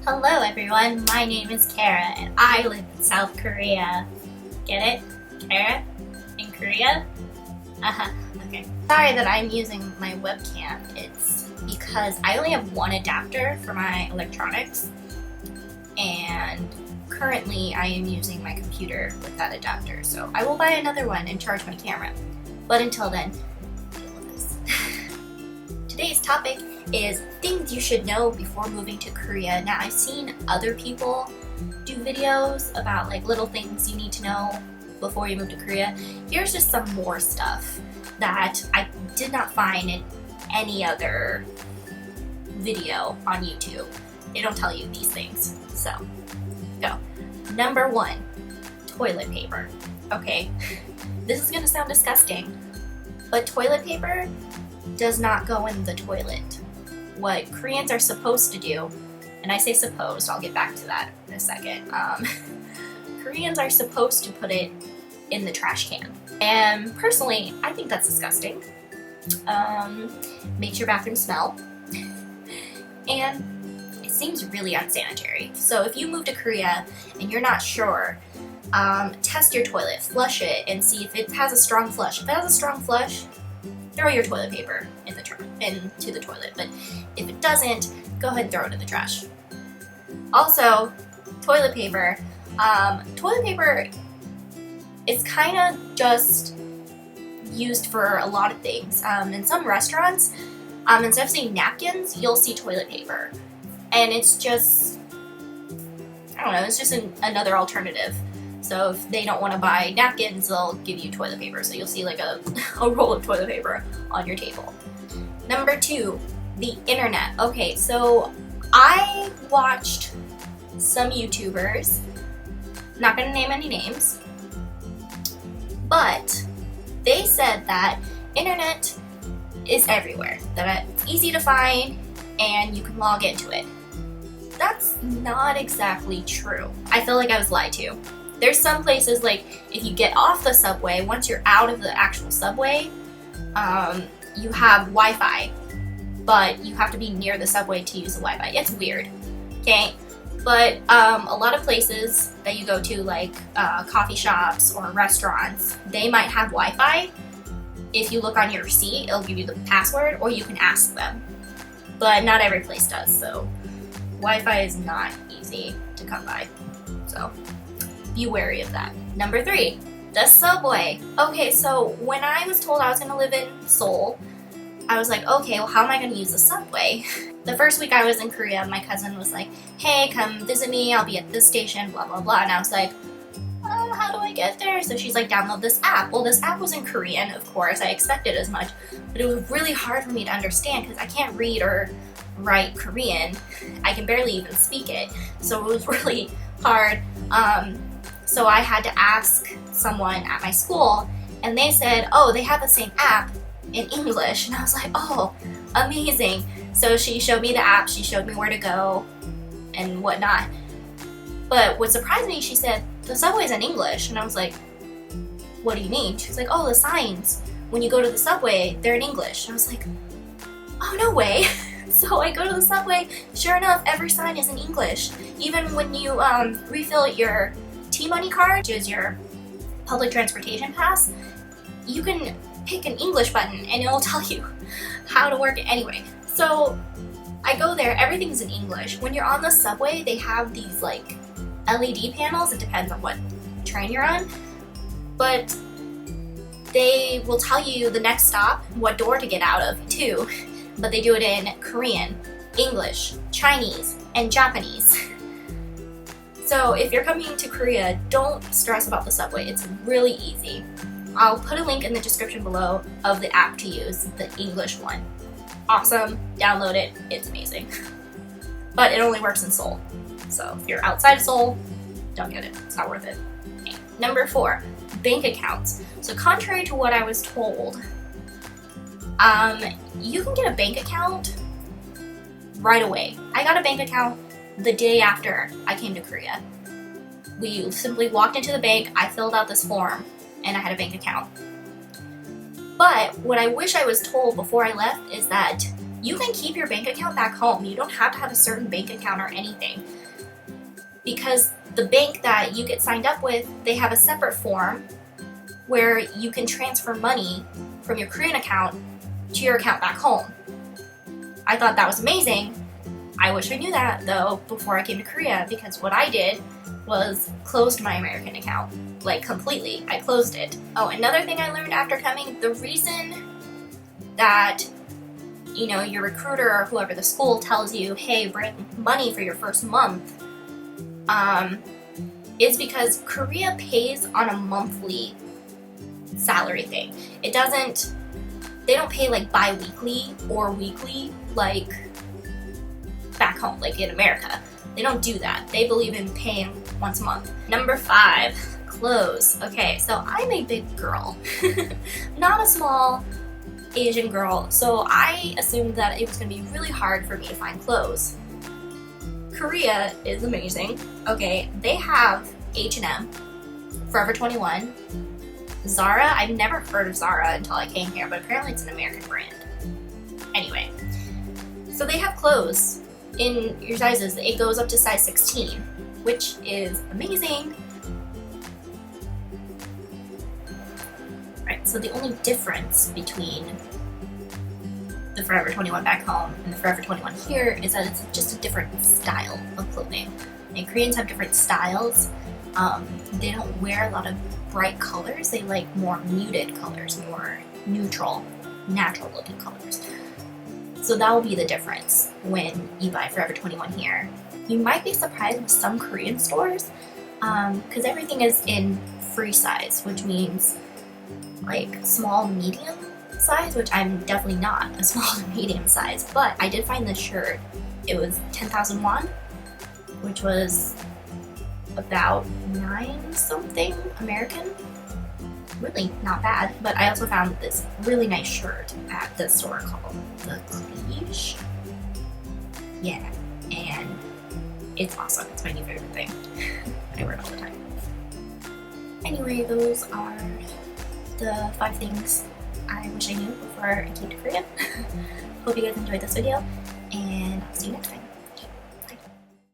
Hello everyone, my name is Kara and I live in South Korea. Get it? Kara? In Korea? Okay. Sorry that I'm using my webcam. It's because I only have one adapter for my electronics and currently I am using my computer with that adapter. So I will buy another one and charge my camera. But until then, deal with this. Today's topic is things you should know before moving to Korea. Now, I've seen other people do videos about like little things you need to know before you move to Korea. Here's just some more stuff that I did not find in any other video on YouTube. They don't tell you these things. So, go. Number 1, toilet paper. Okay, this is gonna sound disgusting, but toilet paper does not go in the toilet. What Koreans are supposed to do, and I say supposed, I'll get back to that in a second. Koreans are supposed to put it in the trash can. And personally, I think that's disgusting. Makes your bathroom smell. And it seems really unsanitary. So if you move to Korea and you're not sure, test your toilet, flush it, and see if it has a strong flush. If it has a strong flush, throw your toilet paper into the toilet, but if it doesn't, go ahead and throw it in the trash. Also, toilet paper. Toilet paper is kind of just used for a lot of things. In some restaurants, instead of seeing napkins, you'll see toilet paper, and it's just, I don't know, it's just another alternative. So if they don't want to buy napkins, they'll give you toilet paper. So you'll see like a roll of toilet paper on your table. Number 2, the internet. Okay, so I watched some YouTubers, not gonna name any names, but they said that internet is everywhere, that it's easy to find and you can log into it. That's not exactly true. I feel like I was lied to. There's some places, like if you get off the subway, once you're out of the actual subway, you have Wi-Fi, but you have to be near the subway to use the Wi-Fi. It's weird, okay? But a lot of places that you go to, like coffee shops or restaurants, they might have Wi-Fi. If you look on your receipt, it'll give you the password, or you can ask them. But not every place does, so Wi-Fi is not easy to come by. So be wary of that. Number 3, the subway. Okay, so when I was told I was gonna live in Seoul, I was like, okay, well, how am I gonna use the subway? The first week I was in Korea, my cousin was like, hey, come visit me, I'll be at this station, blah, blah, blah. And I was like, how do I get there? So she's like, download this app. Well, this app was in Korean, of course, I expected as much, but it was really hard for me to understand because I can't read or write Korean. I can barely even speak it. So it was really hard. So I had to ask someone at my school, and they said, oh, they have the same app in English. And I was like, oh, amazing. So she showed me the app, she showed me where to go and whatnot. But what surprised me, she said, the subway's in English. And I was like, what do you mean? She was like, oh, the signs, when you go to the subway, they're in English. And I was like, oh, no way. So I go to the subway, sure enough, every sign is in English. Even when you refill your T-Money card, which is your public transportation pass, you can pick an English button and it'll tell you how to work it anyway. So I go there, everything's in English. When you're on the subway, they have these like LED panels, it depends on what train you're on, but they will tell you the next stop, what door to get out of too, but they do it in Korean, English, Chinese, and Japanese. So if you're coming to Korea, don't stress about the subway. It's really easy. I'll put a link in the description below of the app to use, the English one. Awesome, download it, it's amazing. But it only works in Seoul. So if you're outside of Seoul, don't get it, it's not worth it. Okay. Number 4, bank accounts. So contrary to what I was told, you can get a bank account right away. I got a bank account the day after I came to Korea. We simply walked into the bank, I filled out this form, and I had a bank account. But what I wish I was told before I left is that you can keep your bank account back home. You don't have to have a certain bank account or anything. Because the bank that you get signed up with, they have a separate form where you can transfer money from your Korean account to your account back home. I thought that was amazing. I wish I knew that though before I came to Korea, because what I did was closed my American account, like completely. I closed it. Oh, another thing I learned after coming, the reason that, you know, your recruiter or whoever the school tells you, hey, bring money for your first month, is because Korea pays on a monthly salary thing. They don't pay like bi-weekly or weekly like back home, like in America. They don't do that. They believe in paying once a month. Number 5, clothes. Okay, so I'm a big girl, not a small Asian girl, so I assumed that it was gonna be really hard for me to find clothes. Korea is amazing. Okay, they have H&M, Forever 21, Zara. I've never heard of Zara until I came here, but apparently it's an American brand. Anyway, so they have clothes in your sizes. It goes up to size 16, which is amazing. Right, so the only difference between the Forever 21 back home and the Forever 21 here is that it's just a different style of clothing. And Koreans have different styles. They don't wear a lot of bright colors. They like more muted colors, more neutral, natural looking colors. So that will be the difference when you buy Forever 21 here. You might be surprised with some Korean stores because everything is in free size, which means like small, medium size, which I'm definitely not a small to medium size, but I did find this shirt. It was 10,000 won, which was about 9 something American. Really not bad, but I also found this really nice shirt at the store called The Cliche. Yeah, and it's awesome. It's my new favorite thing. I wear it all the time. Anyway, those are the 5 things I wish I knew before I came to Korea. Hope you guys enjoyed this video, and I'll see you next time.